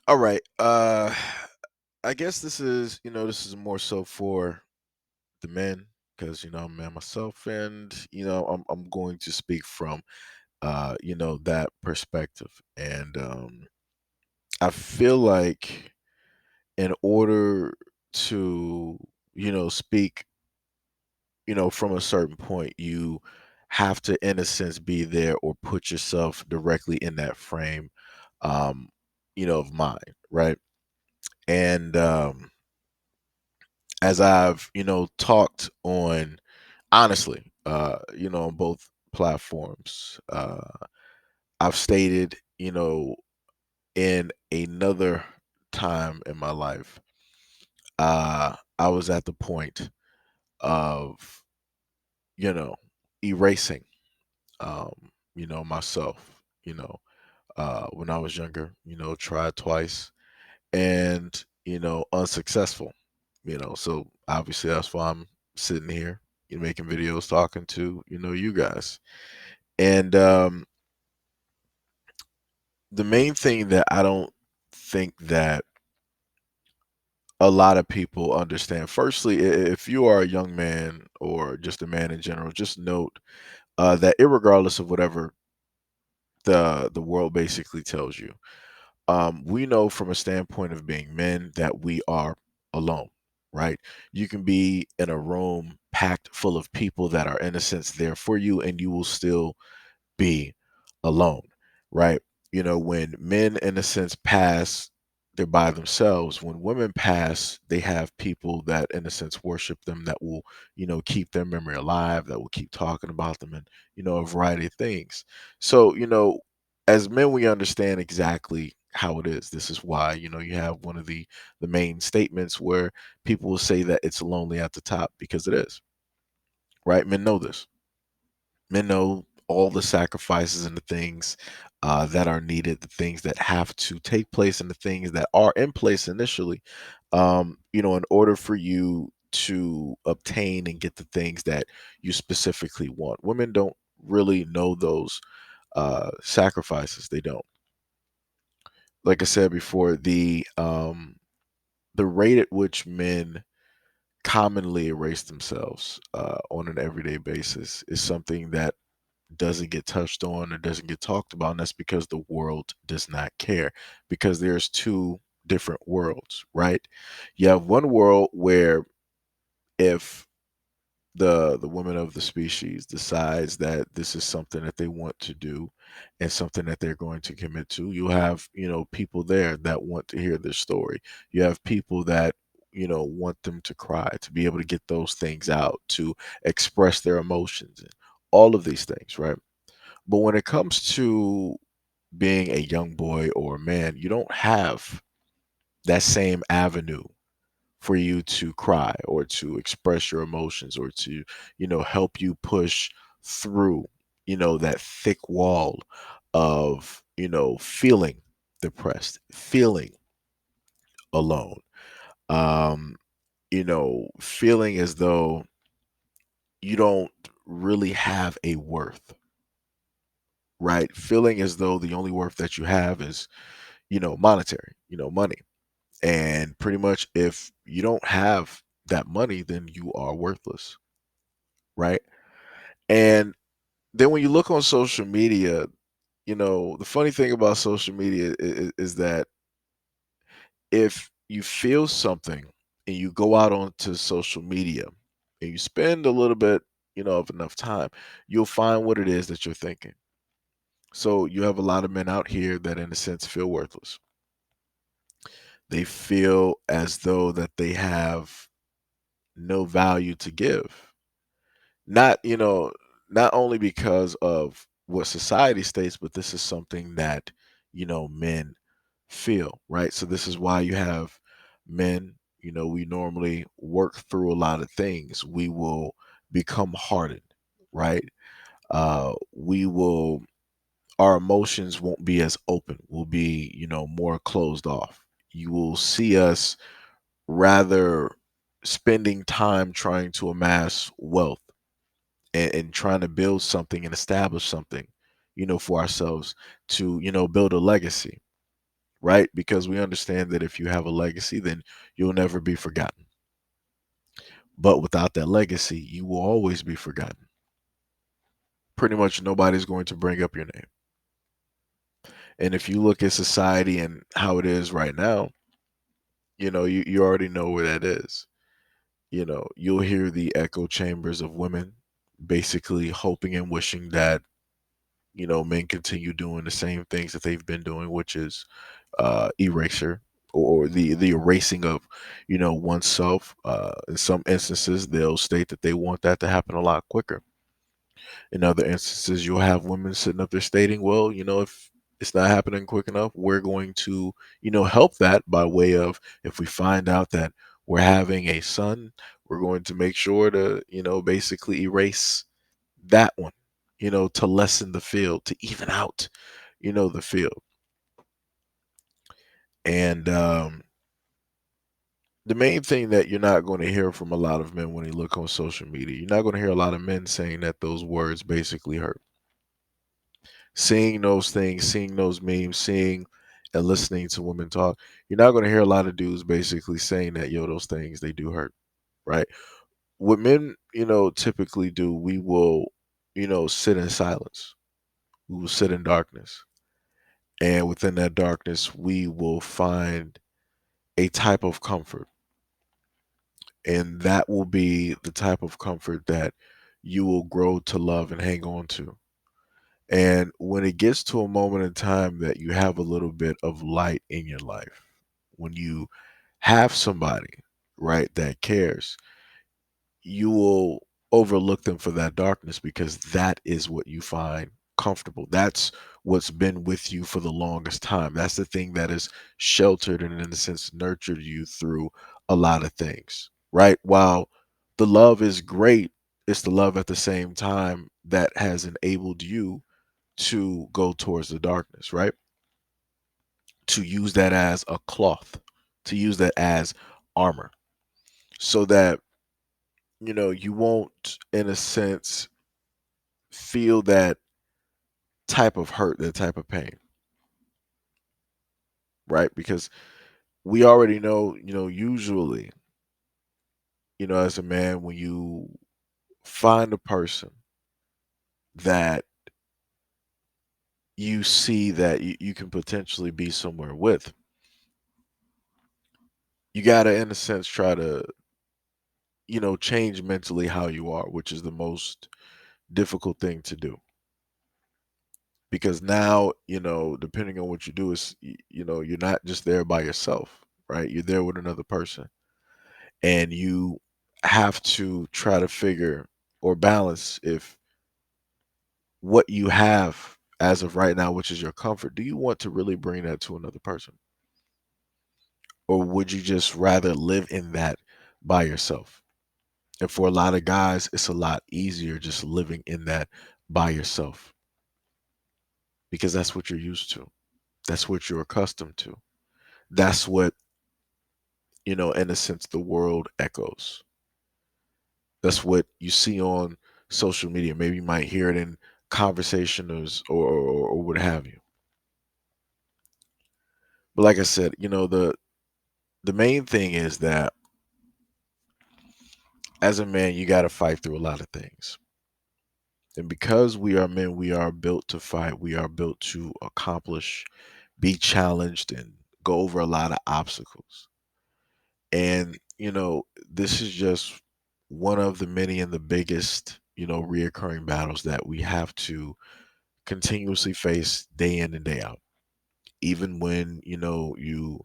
All right. I guess this is more so for the men because I'm a man myself, and I'm going to speak from that perspective. And I feel like in order to speak from a certain point, you have to, in a sense, be there or put yourself directly in that frame, um, of mind, right? And as I've, talked on honestly, on both platforms, I've stated, in another time in my life, I was at the point of, you know, erasing, um, myself, when I was younger, tried twice and, unsuccessful, so obviously that's why I'm sitting here, making videos talking to, you guys. And the main thing that I don't think that a lot of people understand, firstly, if you are a young man or just a man in general, just note that irregardless of whatever the world basically tells you, we know from a standpoint of being men that we are alone, right? You can be in a room packed full of people that are, in a sense, there for you, and you will still be alone, right? When men, in a sense, pass, they're by themselves. When women pass, they have people that, in a sense, worship them, that will, keep their memory alive, that will keep talking about them, and, a variety of things. So, as men, we understand exactly how it is. This is why, you have one of the main statements where people will say that it's lonely at the top, because it is, right? Men know this. Men know all the sacrifices and the things that are needed, the things that have to take place, and the things that are in place initially, in order for you to obtain and get the things that you specifically want. Women don't really know those sacrifices. They don't. Like I said before, the rate at which men commonly erase themselves on an everyday basis is something that doesn't get touched on or doesn't get talked about, and that's because the world does not care, because there's two different worlds, right? You have one world where if the women of the species decides that this is something that they want to do and something that they're going to commit to, you have, people there that want to hear their story. You have people that, want them to cry, to be able to get those things out, to express their emotions, and all of these things, right? But when it comes to being a young boy or a man, you don't have that same avenue for you to cry or to express your emotions or to, help you push through, that thick wall of, feeling depressed, feeling alone, feeling as though you don't really have a worth, right? Feeling as though the only worth that you have is, monetary, money. And pretty much if you don't have that money, then you are worthless, right? And then when you look on social media, the funny thing about social media is that if you feel something and you go out onto social media and you spend a little bit, of enough time, you'll find what it is that you're thinking. So you have a lot of men out here that, in a sense, feel worthless. They feel as though that they have no value to give. Not, not only because of what society states, but this is something that, men feel, right? So this is why you have men, we normally work through a lot of things. We will become hardened, right? We will, our emotions won't be as open. We'll be, more closed off. You will see us rather spending time trying to amass wealth and trying to build something and establish something, for ourselves to, build a legacy. right? Because we understand that if you have a legacy, then you'll never be forgotten. But without that legacy, you will always be forgotten. Pretty much nobody's going to bring up your name. And if you look at society and how it is right now, you already know where that is. You'll hear the echo chambers of women basically hoping and wishing that, men continue doing the same things that they've been doing, which is erasure or the erasing of, oneself. In some instances, they'll state that they want that to happen a lot quicker. In other instances, you'll have women sitting up there stating, well, if it's not happening quick enough, we're going to, help that by way of if we find out that we're having a son, we're going to make sure to, basically erase that one, to lessen the field, to even out, the field. And the main thing that you're not going to hear from a lot of men when you look on social media, you're not going to hear a lot of men saying that those words basically hurt. Seeing those things, seeing those memes, seeing and listening to women talk, you're not going to hear a lot of dudes basically saying that, yo, those things, they do hurt, right? What men, typically do, we will, sit in silence. We will sit in darkness. And within that darkness, we will find a type of comfort. And that will be the type of comfort that you will grow to love and hang on to. And when it gets to a moment in time that you have a little bit of light in your life, when you have somebody, right, that cares, you will overlook them for that darkness because that is what you find comfortable. That's what's been with you for the longest time. That's the thing that has sheltered and, in a sense, nurtured you through a lot of things, right? While the love is great, it's the love at the same time that has enabled you to go towards the darkness, right? To use that as a cloth, to use that as armor, so that, you won't, in a sense, feel that type of hurt, that type of pain, right? Because we already know, usually, as a man, when you find a person that you see that you can potentially be somewhere with, you got to, in a sense, try to, change mentally how you are, which is the most difficult thing to do. Because now, depending on what you do, is, you're not just there by yourself, right? You're there with another person. And you have to try to figure or balance if what you have as of right now, which is your comfort, do you want to really bring that to another person? Or would you just rather live in that by yourself? And for a lot of guys, it's a lot easier just living in that by yourself because that's what you're used to. That's what you're accustomed to. That's what, in a sense, the world echoes. That's what you see on social media. Maybe you might hear it in conversation or what have you. But like I said, the main thing is that as a man, you got to fight through a lot of things. And because we are men, we are built to fight. We are built to accomplish, be challenged, and go over a lot of obstacles. And, this is just one of the many and the biggest, reoccurring battles that we have to continuously face day in and day out. Even when, you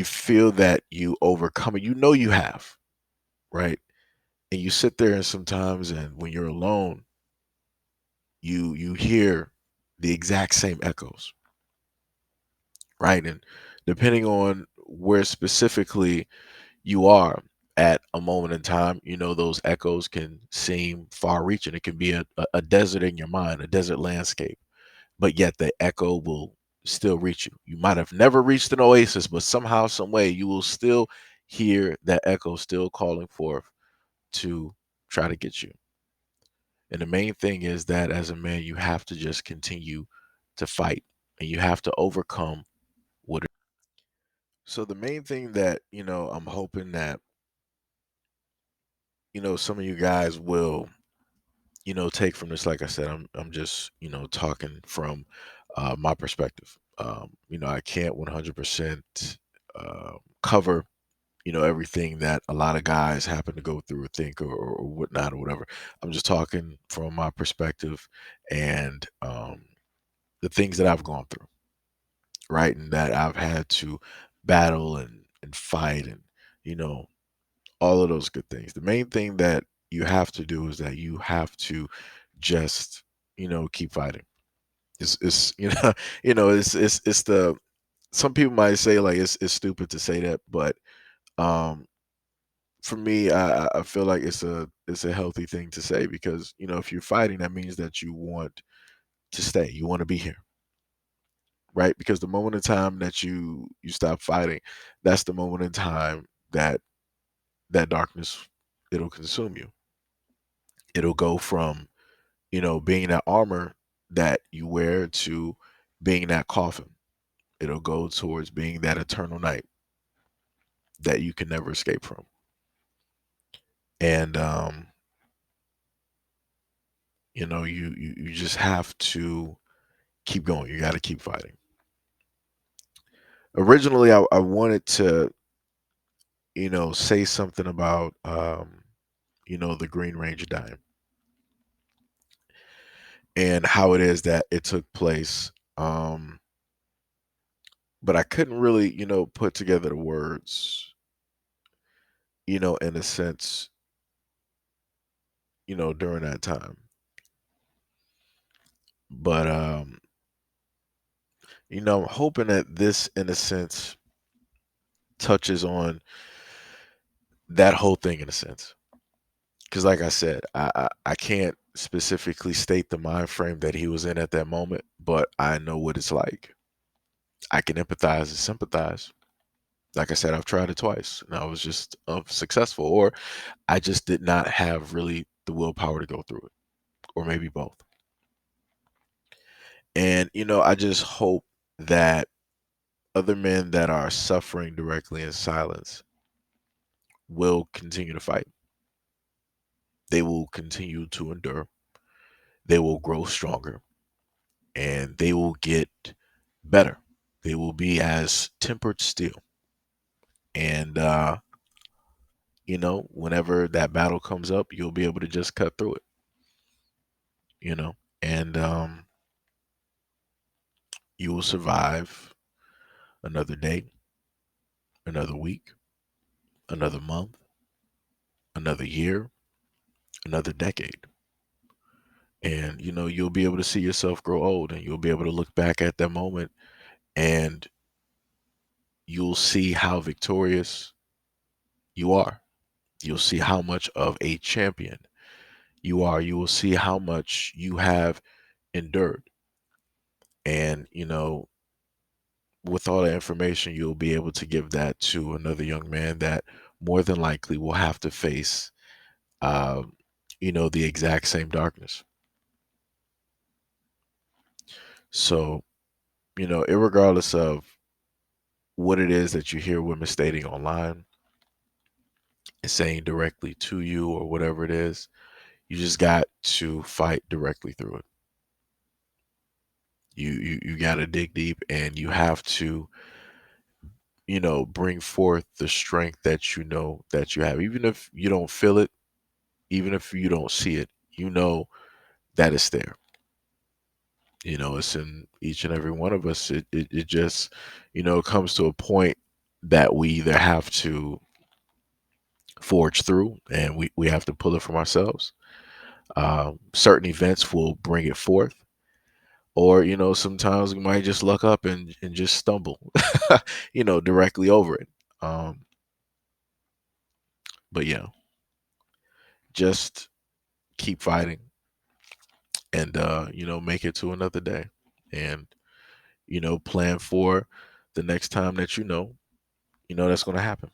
feel that you overcome it, you have, right? And you sit there and sometimes and when you're alone, you hear the exact same echoes, right? And depending on where specifically you are at a moment in time, those echoes can seem far reaching. It can be a desert in your mind, a desert landscape, but yet the echo will still reach you. You might have never reached an oasis, but somehow, some way, you will still hear that echo still calling forth to try to get you. And the main thing is that as a man, you have to just continue to fight and you have to overcome What So the main thing that, I'm hoping that, some of you guys will, take from this. Like I said, I'm just, talking from my perspective. I can't 100% cover, everything that a lot of guys happen to go through or think or whatnot or whatever. I'm just talking from my perspective and the things that I've gone through, right? And that I've had to battle and fight and, you know, all of those good things. The main thing that you have to do is that you have to just, keep fighting. It's it's the some people might say like it's stupid to say that, but um for me, I feel like it's a healthy thing to say because if you're fighting, that means that you want to stay, you want to be here, right? Because the moment in time that you stop fighting, that's the moment in time that that darkness, it'll consume you. It'll go from being that armor that you wear to being that coffin. It'll go towards being that eternal night that you can never escape from. And you just have to keep going. You got to keep fighting. Originally, I wanted to, say something about, the Green Ranger dying and how it is that it took place. But I couldn't really, put together the words, in a sense, during that time. But, I'm hoping that this, in a sense, touches on that whole thing in a sense. Because, like I said, I can't specifically state the mind frame that he was in at that moment, but I know what it's like. I can empathize and sympathize. Like I said, I've tried it twice, and I was just successful, or I just did not have really the willpower to go through it, or maybe both. And I just hope that other men that are suffering directly in silence will continue to fight. They will continue to endure. They will grow stronger and they will get better. They will be as tempered steel. And, whenever that battle comes up, you'll be able to just cut through it, you know, and you will survive another day, another week, another month, another year, another decade. And, you'll be able to see yourself grow old and you'll be able to look back at that moment and you'll see how victorious you are. You'll see how much of a champion you are. You will see how much you have endured. And, with all that information, you'll be able to give that to another young man that more than likely will have to face, um, the exact same darkness. So, irregardless of what it is that you hear women stating online and saying directly to you or whatever it is, you just got to fight directly through it. You got to dig deep and you have to, bring forth the strength that you know that you have. Even if you don't feel it, even if you don't see it, you know that it's there. It's in each and every one of us. It just, comes to a point that we either have to forge through and we have to pull it from ourselves. Certain events will bring it forth. Or, sometimes we might just luck up and just stumble, directly over it. Um, but yeah, just keep fighting and make it to another day. And, plan for the next time that that's gonna happen.